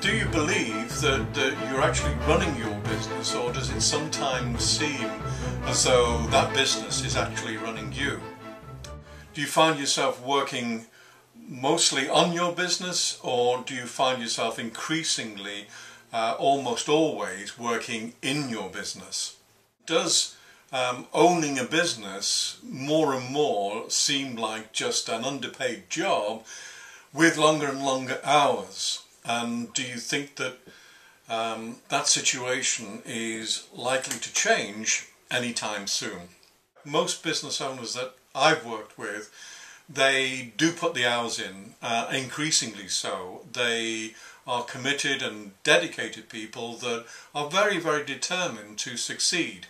Do you believe that you're actually running your business, or does it sometimes seem as though that business is actually running you? Do you find yourself working mostly on your business, or do you find yourself increasingly, almost always, working in your business? Does owning a business more and more seem like just an underpaid job with longer and longer hours? And do you think that that situation is likely to change anytime soon? Most business owners that I've worked with, they do put the hours in, increasingly so. They are committed and dedicated people that are very, very determined to succeed.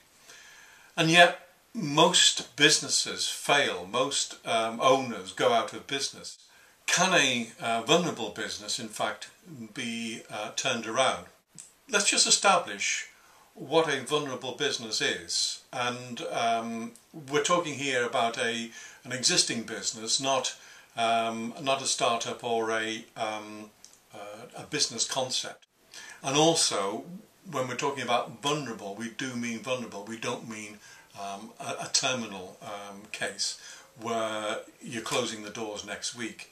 And yet most businesses fail, most owners go out of business. Can a vulnerable business, in fact, be turned around? Let's just establish what a vulnerable business is. And we're talking here about an existing business, not a startup or a business concept. And also, when we're talking about vulnerable, we do mean vulnerable. We don't mean a terminal case where you're closing the doors next week.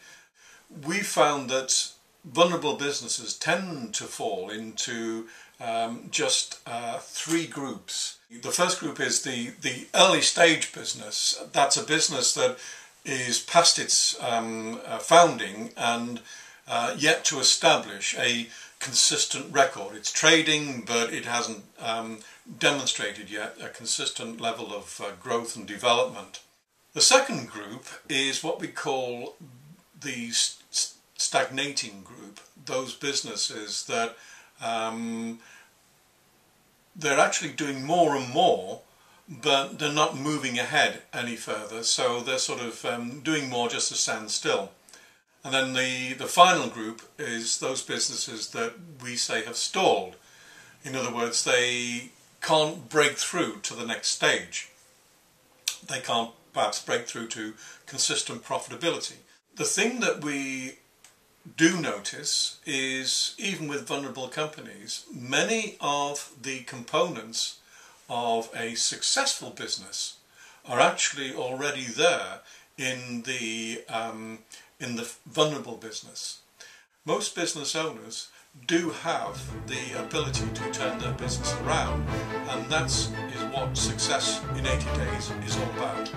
We found that vulnerable businesses tend to fall into just three groups. The first group is the early stage business. That's a business that is past its founding and yet to establish a consistent record. It's trading, but it hasn't demonstrated yet a consistent level of growth and development. The second group is what we call the stagnating group, those businesses that they're actually doing more and more, but they're not moving ahead any further, so they're sort of doing more just to stand still. And then the final group is those businesses that we say have stalled. In other words, they can't break through to the next stage. They can't perhaps break through to consistent profitability. The thing that we do notice is, even with vulnerable companies, many of the components of a successful business are actually already there in the vulnerable business. Most business owners do have the ability to turn their business around, and that is what success in 80 days is all about.